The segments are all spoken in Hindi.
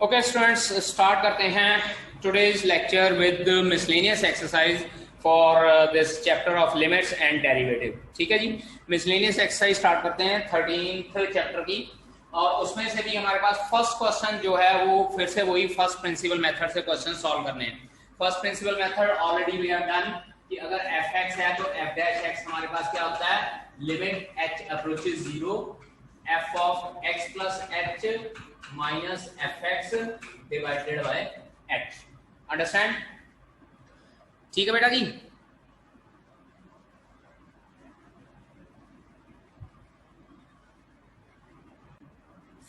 ओके स्टूडेंट्स, स्टार्ट करते हैं today's lecture with miscellaneous exercise for this chapter of limits and derivative. ठीक है जी, मिसलेनियस एक्सरसाइज स्टार्ट करते हैं 13th चैप्टर की। और उसमें से भी हमारे पास फर्स्ट क्वेश्चन जो है वो फिर से वही फर्स्ट प्रिंसिपल मेथड से क्वेश्चन सॉल्व करने हैं। First principle method already we have done कि अगर एफ एक्स है तो एफ डैश एक्स हमारे पास क्या होता है, limit h approaches zero f of x plus h minus f x divided by h. Understand? ठीक है बेटा जी।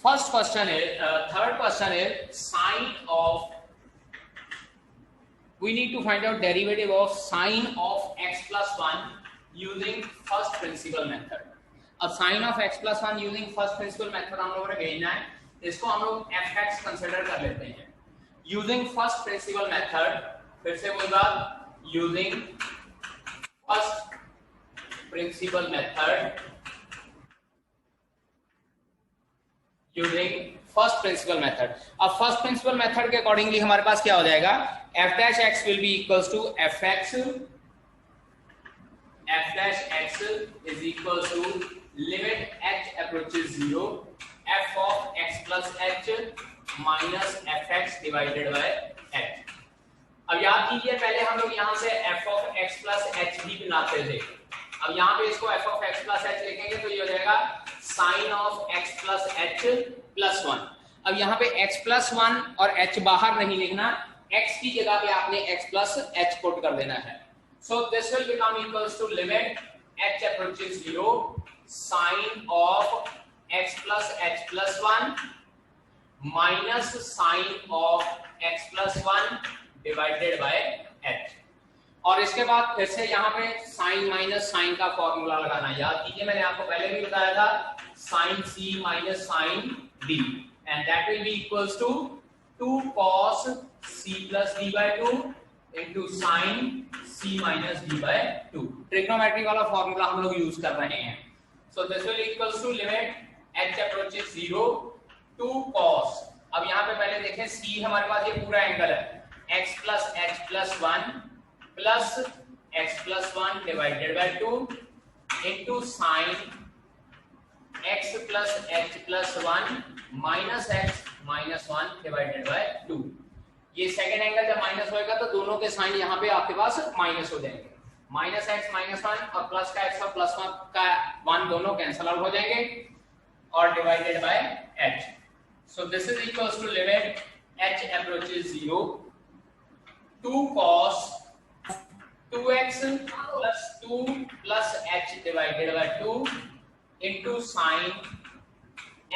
फर्स्ट क्वेश्चन है, थर्ड क्वेश्चन है sine of, we need to find out derivative of sine of x plus 1 using first principle method। अब sin of x plus 1 using first principle method हम लोगों ने भेजना है, इसको हम लोग fx कंसीडर कर लेते हैं using first principle method। फिर से बोल बात, using first principle method, using first principle method. अब फर्स्ट प्रिंसिपल मेथड के अकॉर्डिंगली हमारे पास क्या हो जाएगा, f dash x will be equals to f x, f dash x is equals to limit h approaches zero f of x plus h minus f x divided by h. अब याद कीजिए, पहले हम लोग यहां से f of x plus h भी बनाते थे। अब यहाँ पे इसको f of x plus h लिखेंगे तो ये हो जाएगा sine of x plus h plus one. अब यहाँ पे x प्लस वन और h बाहर नहीं लिखना, x की जगह पे आपने x प्लस h पुट कर देना है। So this will become equals to limit h approaches zero sine of x plus h plus one minus sine of x plus one divided by h। और इसके बाद फिर से यहाँ पे साइन माइनस साइन का फॉर्मूला लगाना। याद कीजिए, मैंने आपको पहले भी बताया था sine c minus sine d, and that will be equals to 2 cos c plus d by 2 into sin c minus d by 2। Trigonometry वाला फॉर्मूला हम लोग यूज कर रहे हैं। so this will equals to limit h approaches 0 2 cos। अब यहाँ पे पहले देखें, c हमारे पास ये पूरा एंगल है, x plus h plus 1 plus x plus 1 divided by 2 into sin x plus h plus 1 minus x minus 1 divided by 2। ये सेकंड एंगल जब माइनस होएगा तो दोनों के साइन यहाँ पे आपके पास माइनस हो जाएंगे, माइनस एक्स माइनस 1 और प्लस का एक्स और प्लस 1 का 1 दोनों कैंसिल आउट हो जाएंगे और divided by h। So this is equals to limit h approaches 0 2 cos 2x plus 2 plus h divided by 2 into sin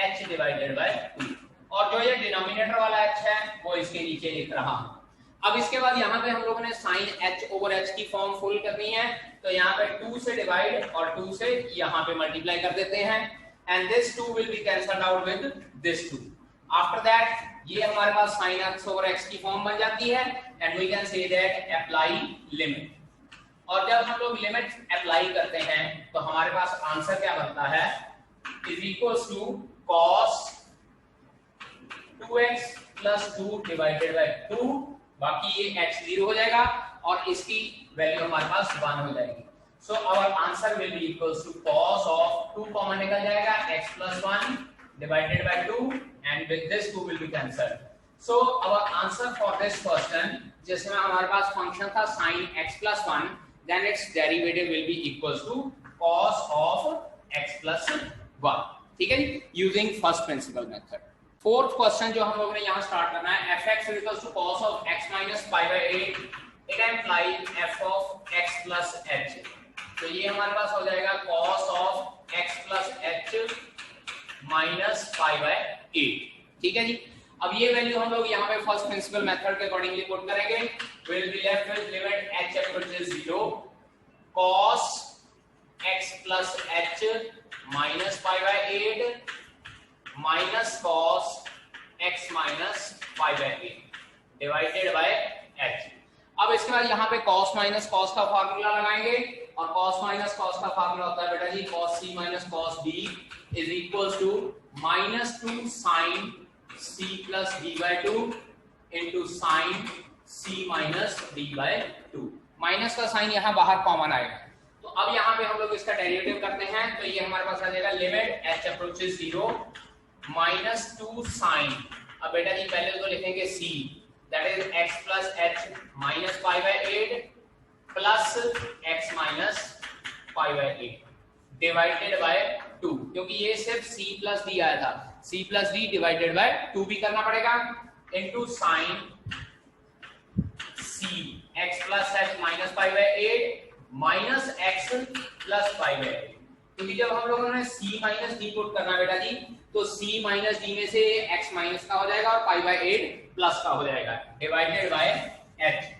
h divided by 2। और जो ये डिनोमिनेटर वाला h है वो इसके नीचे लिख रहा हूं। अब इसके बाद यहाँ पे हम लोगों ने साइन h ओवर h की फॉर्म फुल करनी है, तो यहाँ पे 2 से डिवाइड और 2 से यहाँ पे मल्टीप्लाई कर देते हैं, and this 2 will be cancelled out with this 2। After that ये हमारे पास साइन x ओवर x की फॉर्म बन जाती है, and we can say that apply limit. और जब हम लोग लिमिट अप्लाई करते हैं तो हमारे पास आंसर क्या बनता है, is equals to cos 2x plus 2 divided by 2, बाकी ये x 0 हो जाएगा और इसकी वैल्यू हमारे पास 1 हो जाएगी। So our answer will be equals to cos of 2 common निकल जाएगा, x plus 1 divided by 2 and with this 2 will be cancelled। so our answer for this question, जिसमें हमारे पास फंक्शन था sin x plus 1, then its derivative will be equals to cos of x plus 1। ठीक है जी, using first principle method. Fourth question जो हम लोगों ने यहाँ स्टार्ट करना है, f x equals to cos of x minus pi by 8 it imply f of x plus h. तो ये हमारे पास हो जाएगा cos of x plus h minus pi by 8। ठीक है जी, अब ये वैल्यू हम लोग यहाँ पे फर्स्ट प्रिंसिपल मेथड के अकॉर्डिंगली पुट करेंगे। Will be left with limit h approaches 0 cos x plus h minus pi by 8 minus cos x minus pi by 8 divided by h। अब इसके बाद यहाँ पे cos माइनस cos का फार्मूला लगाएंगे, और cos माइनस cos का फार्मूला होता है बेटा जी cos c minus cos d is equals to -2 sin c plus d by 2 into sin c minus d by 2। Minus का साइन यहाँ बाहर कॉमन आएगा, तो अब यहाँ पे हम लोग इसका डेरिवेटिव करते हैं, तो ये हमारे पास आ जाएगा limit h approaches 0 minus 2 sine. अब बेटा जी पहले तो लिखेंगे c, that is x plus h minus pi by 8 plus x minus pi by 8 divided by 2, क्योंकि ये सिर्फ c प्लस d आया था, c plus d divided by 2 भी करना पड़ेगा, into sine c x plus h minus pi by 8 minus x plus pi by 8, क्योंकि जब हम लोगों ने c माइनस d पुट करना बेटा जी, तो c माइनस d में से x माइनस का हो जाएगा और पाई बाय 8 प्लस का हो जाएगा, divided by h।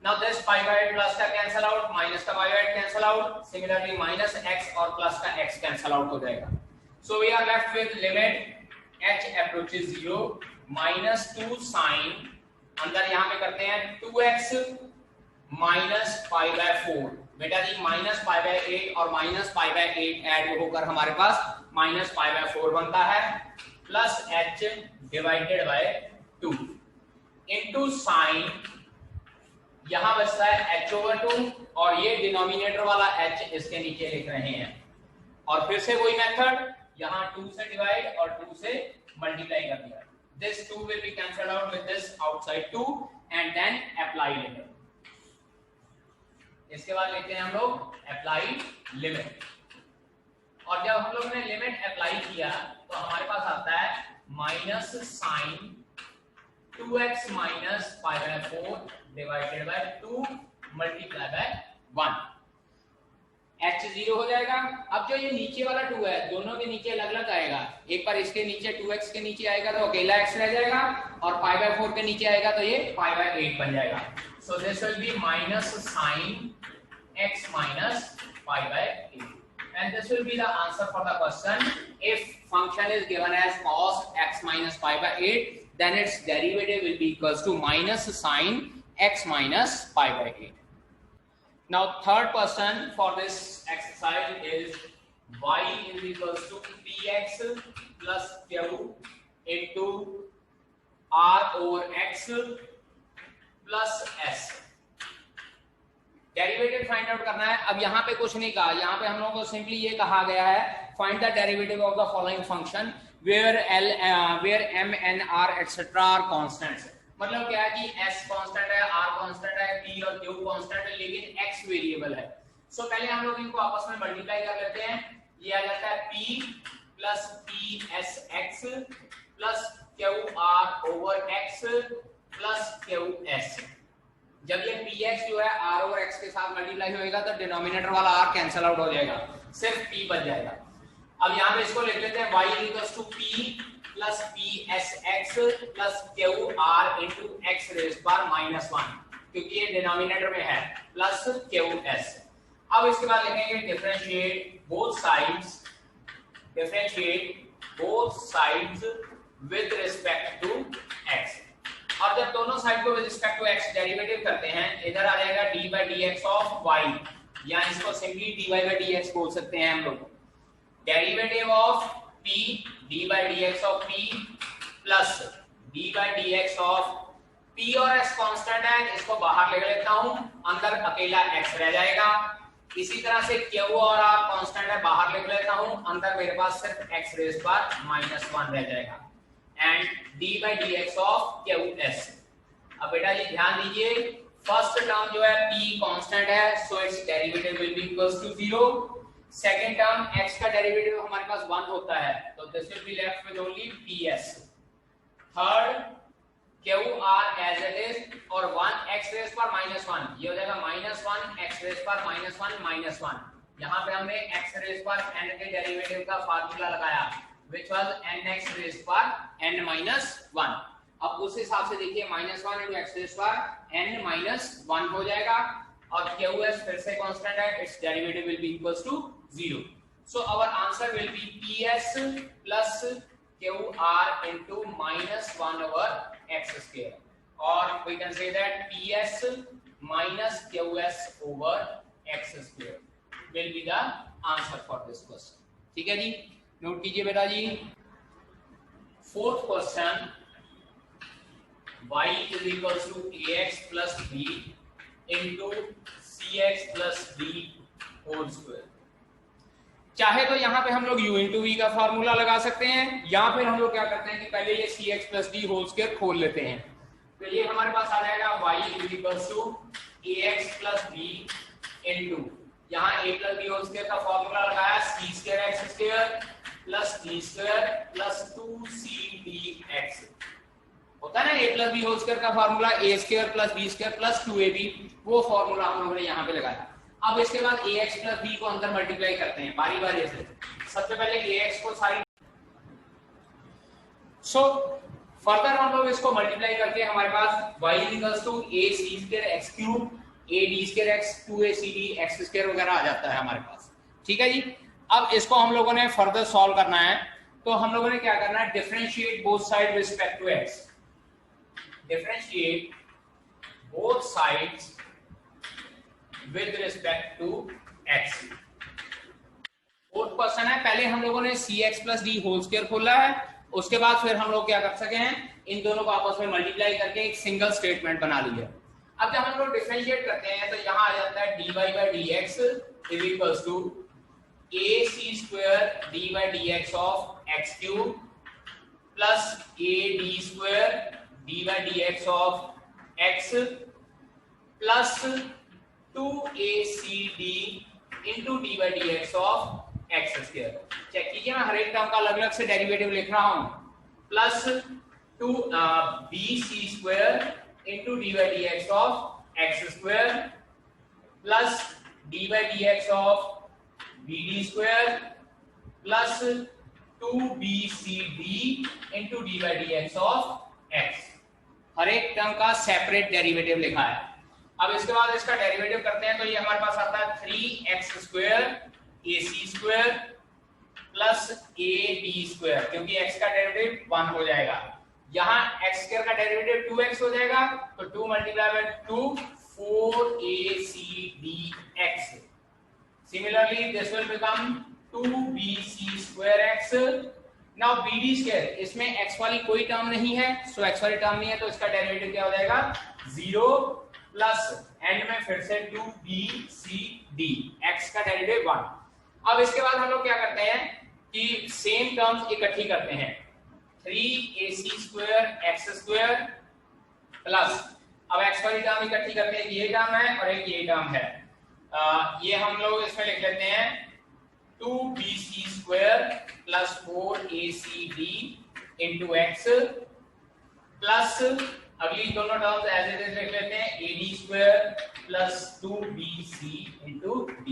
Now this pi by 8 plus का कैंसिल आउट, माइनस का पाई by 8 cancel out, similarly minus x और प्लस का x कैंसिल आउट हो जाएगा। So we are left with limit h approaches 0 minus 2 sin, अंदर यहाँ पे करते हैं 2x माइनस पाई बाय 4। बेटा जी माइनस पाई बाय 8 और माइनस पाई बाय 8 ऐड होकर हमारे पास माइनस पाई बाय 4 बनता है, plus h divided by 2 into sine, यहां बचता है h ओवर 2 और ये डिनोमिनेटर वाला h इसके नीचे लिख रहे हैं, और फिर से वही मेथड, यहां 2 से डिवाइड और 2 से मल्टीप्लाई कर दिया। This 2 will be cancelled out with this outside 2 and then apply limit. इसके बाद लिखते हैं हम लोग अप्लाई लिमिट, और जब हम लोग ने लिमिट अप्लाई किया तो हमारे पास आता है minus sine 2x minus pi by 4 divided by 2 multiply by 1, h 0 हो जाएगा। अब जो ये नीचे वाला 2 है, दोनों के नीचे अलग अलग आएगा, एक बार इसके नीचे 2x के नीचे आएगा तो अकेला x रह जाएगा, और पाई बाय 4 के नीचे आएगा तो ये पाई बाय 8 बन जाएगा। So this will be minus sine x minus pi by 8, and this will be the answer for the question. If function is given as cos x minus pi by 8, then its derivative will be equals to minus sine x minus pi by 8. Now third question for this exercise is y is equals to px plus q into r over x plus s। Derivative find out करना है। अब यहाँ पे कुछ नहीं कहा, यहाँ पे हम लोगों को सिंपली ये कहा गया है find the derivative of the following function where m n r etcetera are constants. मतलब क्या है कि s कांस्टेंट है, r कांस्टेंट है, p और q कांस्टेंट है, लेकिन x वेरिएबल है। सो पहले हम लोग इनको आपस में मल्टीप्लाई कर लेते हैं, ये आ जाता है p plus p s x plus q r over x plus q s। जब ये px जो है r और x के साथ मल्टीप्लाई होएगा तो डिनोमिनेटर वाला r कैंसिल आउट हो जाएगा, सिर्फ p बच जाएगा। अब यहाँ पे इसको लिख लेते हैं y equals to p plus psx plus qr into x raise power -1, क्योंकि ये डिनोमिनेटर में है, प्लस qs। अब इसके बाद लिखेंगे differentiate both sides with respect to x। और जब दोनों साइड को with respect to x derivative करते हैं, इधर आ जाएगा d by dx of y, या इसको सिंपली dy by dx बोल सकते हैं हम लोग। Derivative of p d by dx of p plus d by dx of p और s कांस्टेंट है, इसको बाहर ले लेता हूं, अंदर अकेला x रह जाएगा। इसी तरह से q और r कांस्टेंट है, बाहर ले लेता हूं, अंदर मेरे पास सिर्फ x रेज़ पावर -1 रह जाएगा, and d by dx of qs। अब बेटा जी ध्यान दीजिए, फर्स्ट टर्म जो है p कांस्टेंट है, so it's derivative will be equals to 0। Second term x का डेरिवेटिव हमारे पास 1 होता है, तो this will be left with only ps। Third qr as it is, और 1 x रेज़ पर -1, ये हो जाएगा -1 x रेज़ पर -1 -1। यहाँ पे हमने x रेज़ पर n के डेरिवेटिव का फार्मूला लगाया, which was nx raised पर n minus 1। अब उस हिसाब से देखिए -1 into x raised पर n minus 1 हो जाएगा, और qs फिर से कांस्टेंट है, its derivative will be equals to 0। So our answer will be ps plus qr into -1 over x square, or we can say that ps minus qs over x square will be the answer for this question। ठीक है जी, नोट कीजिए बेटा जी। Fourth question, y is equals to ax plus b into cx plus d whole square। चाहे तो यहाँ पे हम लोग u into v का फॉर्मूला लगा सकते हैं, या फिर हम लोग क्या करते हैं कि पहले ये cx plus d whole square खोल लेते हैं। तो ये हमारे पास आ जाएगा y is equals to ax plus b into, यहाँ a plus b whole square का फॉर्मूला लगाया c square x square plus d square plus 2cdx। होता है ना a plus b whole square का formula a square plus b square plus 2ab, वो फॉर्मूला हम लोगों ने यहाँ पे लगाया। अब इसके बाद ax plus b को अंदर मल्टीप्लाई करते हैं बारी बारी से। सबसे पहले ax को सारी, फर्दर हम लोग इसको मल्टीप्लाई करके हमारे पास y equals to a c square x cube a d square x 2a c d x square वगैरह आ जाता है हमारे पास। ठीक है जी। अब इसको हम लोगों ने फर्दर सॉल्व करना है, तो हम लोगों ने क्या करना है, differentiate both side with respect to x। Differentiate both sides with respect to x। Fourth question है, पहले हम लोगों ने cx plus d whole square खोला है, उसके बाद फिर हम लोग क्या कर सके हैं, इन दोनों को आपस में मल्टीप्लाई करके एक सिंगल स्टेटमेंट बना लिया। अब जब हम लोग डिफरेंशिएट करते हैं तो यहाँ आ जाता है dy by dx is equals to ac square d by dx of x cube plus ad square d by dx of x plus 2acd into d by dx of x square। Check कीजिए, मैं हर एक टर्म का अलग अलग से डेरिवेटिव लिख रहा हूं। Plus 2bc square into d by dx of x square plus d by dx of bd square plus 2bcd into d by dx of x। हर एक टर्म का सेपरेट डेरिवेटिव लिखा है। अब इसके बाद इसका डेरिवेटिव करते हैं, तो ये हमारे पास आता है 3x square ac square plus ad square, क्योंकि x का डेरिवेटिव 1 हो जाएगा। यहाँ x स्क्वायर का डेरिवेटिव 2x हो जाएगा, तो 2 multiply bye 2 4acdx। Similarly this will become 2bc square x। Now bd square, इसमें x वाली कोई टर्म नहीं है, सो x वाली टर्म नहीं है, तो इसका डेरिवेटिव क्या हो जाएगा 0 प्लस एंड में फिर से 2bcd, x का डेरिवेटिव 1। अब इसके बाद हम लोग क्या करते हैं कि सेम टर्म्स इकट्ठी करते हैं, 3ac square x square plus, अब x वाली टर्म इकट्ठी करते हैं, ये टर्म है और एक ये टर्म है, ये हम लोग इसमें लिख लेते हैं 2bc square plus 4acd into x plus अगली दोनों टर्म्स एज इट इज लिख लेते हैं ad square plus 2bc into d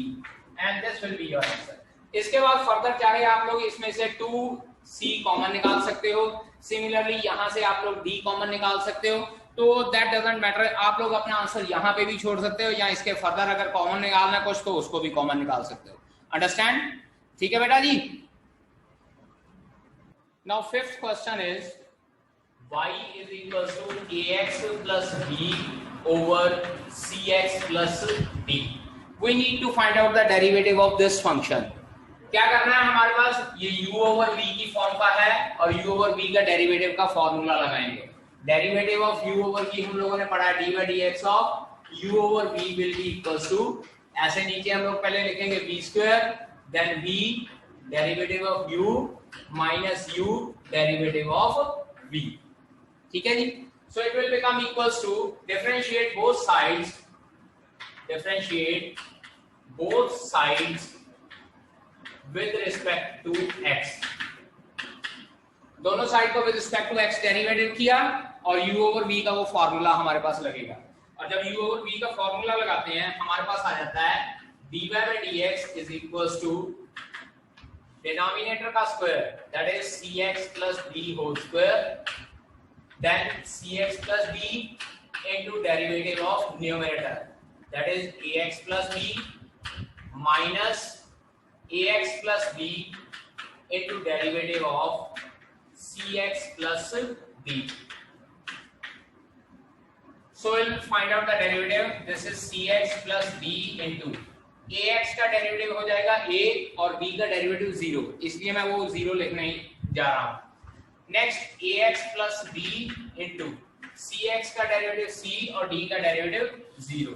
and this will be your answer. इसके बाद फर्दर चाहे आप लोग इसमें से 2c कॉमन निकाल सकते हो, सिमिलरली यहां से आप लोग d कॉमन निकाल सकते हो, तो दैट डजंट मैटर, आप लोग अपना आंसर यहाँ पे भी छोड़ सकते हो, या इसके फर्दर अगर कॉमन निकालना कुछ तो उसको भी कॉमन निकाल सकते हो। अंडरस्टैंड? ठीक है बेटा जी। Now fifth question is y is equals to ax plus b over cx plus d। We need to find out the derivative of this function। क्या करना है, हमारे पास ये u over v की फॉर्म का है और u over v का डेरिवेटिव का फॉर्मूला लगाएंगे। Derivative of u over v हम लोगों ने पढ़ा d by dx of u over v will be equals to, ऐसे नीचे हम लोग पहले लिखेंगे v square then v derivative of u minus u derivative of v। ठीक है जी। So it will become equals to differentiate both sides with respect to x। दोनों साइड को with respect to x derivative किया और u ओवर v का वो फार्मूला हमारे पास लगेगा, और जब u ओवर v का फार्मूला लगाते हैं हमारे पास आ जाता है dy by dx is equals to denominator का square that is cx plus d whole square then cx plus b into derivative of numerator that is ax plus b minus ax plus b into derivative of cx plus b। So we'll find out the derivative. This is cx plus b into ax का डेरिवेटिव हो जाएगा a और b का डेरिवेटिव 0, इसलिए मैं वो 0 लिखने ही जा रहा हूं। Next ax plus b into cx का डेरिवेटिव c और d का derivative 0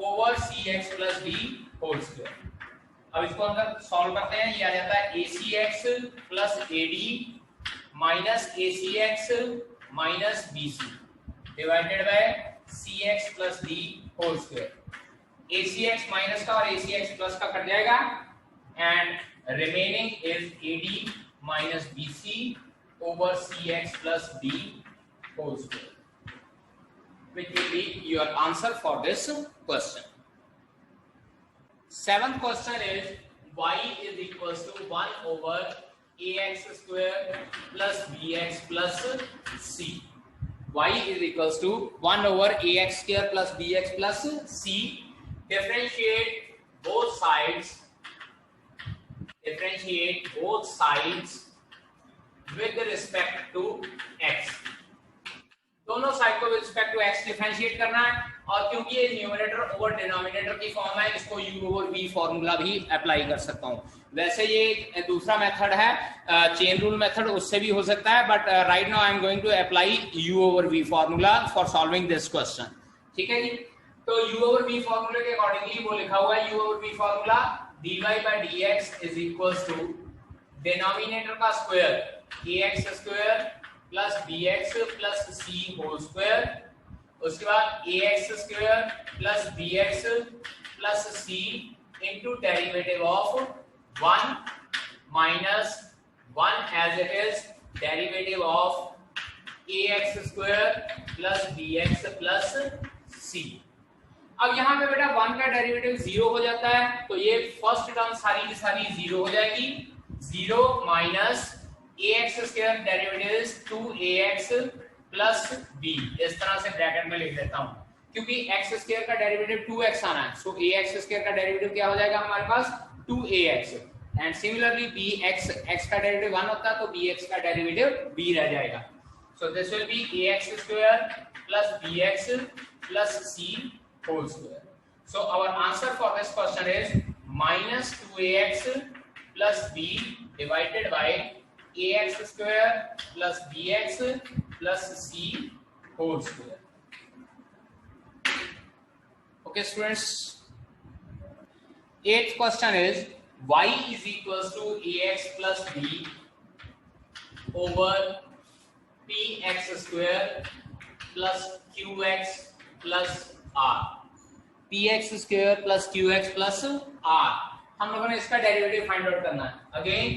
over cx plus d whole square. अब इसको अगर सॉल्व करते हैं, ये आ जाता है acx plus ad minus acx minus bc divided by cx plus d whole square. acx minus का और acx प्लस का कट जाएगा and remaining is ad minus bc over cx plus d whole square, which will be your answer for this question. Seventh question is y is equals to 1 over ax square plus bx plus c. Y is equals to 1 over ax square plus bx plus c. Differentiate both sides. Differentiate both sides with respect to x. दोनों साइड को with respect to x differentiate करना है, और क्योंकि ये न्यूमरेटर ओवर डिनोमिनेटर की फॉर्म है, इसको u ओवर v फॉर्मूला भी अप्लाई कर सकता हूं। वैसे ये दूसरा मेथड है चेन रूल मेथड, उससे भी हो सकता है, but right now I am going to apply u over v formula for solving this question. ठीक है जी, तो u ओवर v फॉर्मूले के अकॉर्डिंगली वो लिखा हुआ है, u over v formula dy by dx is equals to denominator का square ax square plus bx plus c whole square, उसके बाद ax square plus bx plus c into derivative of 1 minus 1 as it is derivative of ax square plus bx plus c। अब यहाँ पे बेटा 1 का डेरिवेटिव 0 हो जाता है, तो ये फर्स्ट टर्म सारी की सारी 0 हो जाएगी। 0 minus ax square derivative is 2ax plus b, इस तरह से ब्रैकेट में लिख देता हूं क्योंकि x स्क्वायर का डेरिवेटिव 2x आना है, सो ax स्क्वायर का डेरिवेटिव क्या हो जाएगा हमारे पास 2ax, and similarly bx x का डेरिवेटिव 1 होता है तो bx का डेरिवेटिव b रह जाएगा। So this will be ax square plus bx plus c whole square. So our answer for this question is minus 2ax plus b divided by ax square plus bx plus c whole square. Okay students, 8th question is y is equals to ax plus b over px square plus qx plus r. px square plus qx plus r, हम लोगों ने इसका डेरिवेटिव फाइंड आउट करना है। अगेन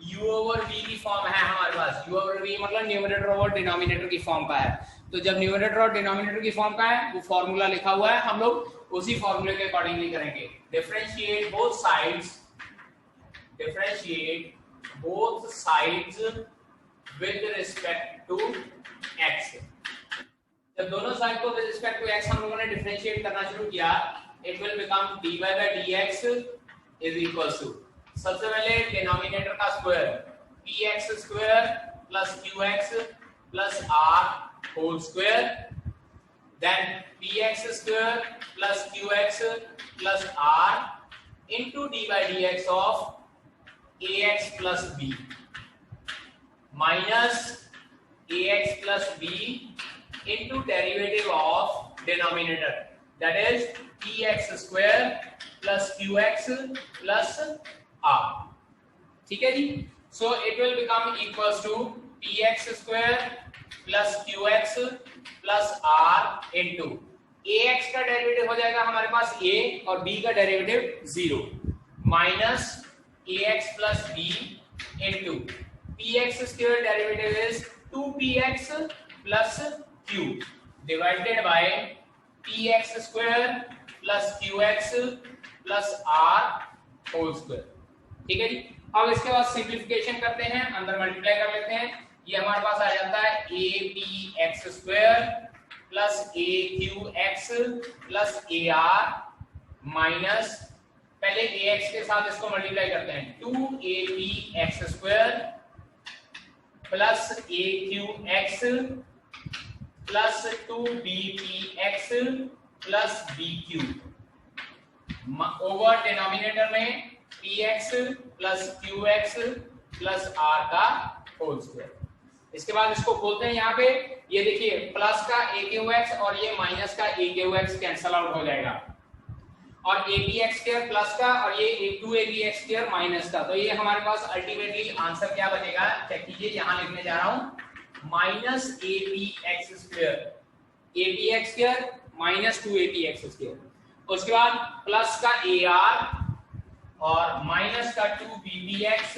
u ओवर v की फॉर्म है हमारे पास, u ओवर v मतलब न्यूमरेटर ओवर डिनोमिनेटर की फॉर्म का है, तो जब न्यूमरेटर और डिनोमिनेटर की फॉर्म का है वो फॉर्मूला लिखा हुआ है, हम लोग उसी फॉर्मूले के अकॉर्डिंगली करेंगे। Differentiate both sides with respect to x। जब दोनों साइड को विद रिस्पेक्ट टू x हम लोगों ने डिफरेंशिएट करना शुरू किया, it will become dy by dx is equals to, सबसे पहले डिनोमिनेटर का square px square plus qx plus r whole square, then px square plus qx plus r into d by dx of ax plus b minus ax plus b into derivative of denominator that is px square plus qx plus r। ठीक है जी, so it will become equals to px square plus qx plus r into ax का डेरिवेटिव हो जाएगा हमारे पास a और b का derivative 0 minus ax plus b into px square derivative is 2px plus q divided by px square plus qx plus r whole square. ठीक है जी, अब इसके बाद सिंपलीफिकेशन करते हैं, अंदर मल्टीप्लाई कर लेते हैं, ये हमारे पास आ जाता है abx square plus aqx plus ar minus, पहले ax के साथ इसको मल्टीप्लाई करते हैं, 2abx square plus aqx plus 2bpx plus bq over denominator में px plus qx plus r का होल स्क्वायर। इसके बाद इसको खोलते हैं यहाँ पे, ये देखिए प्लस का a क्यू एक्स और ये माइनस का a Q x cancel out हो जाएगा, और ab(x² प्लस का और ये 2ab(x² माइनस का, तो ये हमारे पास अल्टीमेटली आंसर क्या बनेगा, चेक कीजिए, यहाँ लिखने जा रहा हूं माइनस abx² माइनस 2abx², उसके बाद प्लस का ar और माइनस का 2bbx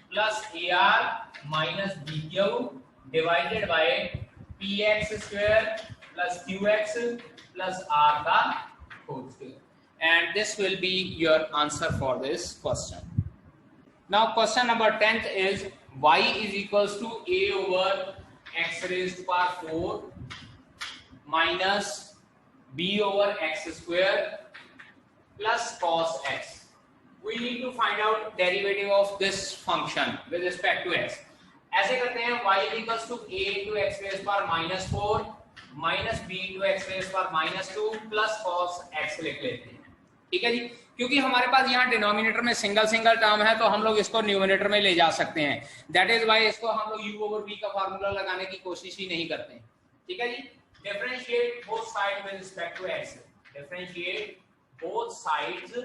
plus ar minus bq divided by px² plus qx plus r का whole square, and this will be your answer for this question. Now question number 10th is y is equals to a over x raised to power 4 minus b over x square plus cos x. We need to find out derivative of this function with respect to x. ऐसे करते हैं, y is equals to a into x raised to power minus 4 minus b into x raised to power minus 2 plus cos x लिख लेते हैं, ठीक है जी। क्योंकि हमारे पास यहाँ डिनोमिनेटर में सिंगल सिंगल टर्म है तो हम लोग इसको न्यूमरेटर में ले जा सकते हैं, दैट इज वाई इसको हम लोग u ओवर v का फार्मूला लगाने की कोशिश ही नहीं करते, ठीक है जी। Differentiate both side with respect to x, differentiate both sides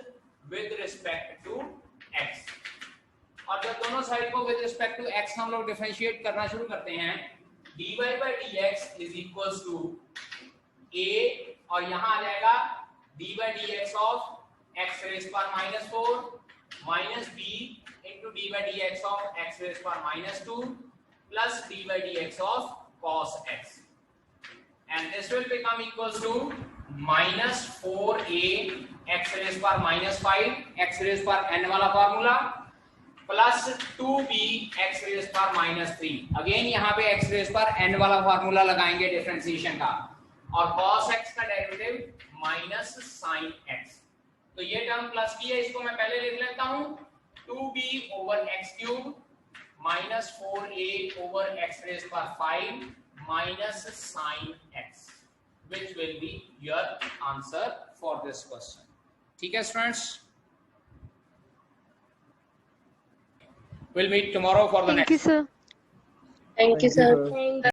with respect to x, और जब दोनों साइड को विद रिस्पेक्ट टू x हम लोग डिफरेंशिएट करना शुरू करते हैं, dy by dx is equals to a और यहाँ आ जाएगा d by dx of x raised power minus 4 minus b into d by dx of x raised power minus 2 plus d by dx of cos x, and this will become equals to minus 4a x raised power minus 5 x raised power n वाला formula plus 2b x raised power minus 3, again यहाँ पे x raised power n वाला फार्मूला लगाएंगे डिफरेंशिएशन का, और cos x का डेरिवेटिव माइनस sin x, तो ये टर्म प्लस की है, इसको मैं पहले लिख लेता हूँ 2b over x cube minus 4a over x raised power 5 minus sin x, which will be your answer for this question, ठीक है students. We'll meet tomorrow for the next. Thank you, sir. Thank you, sir.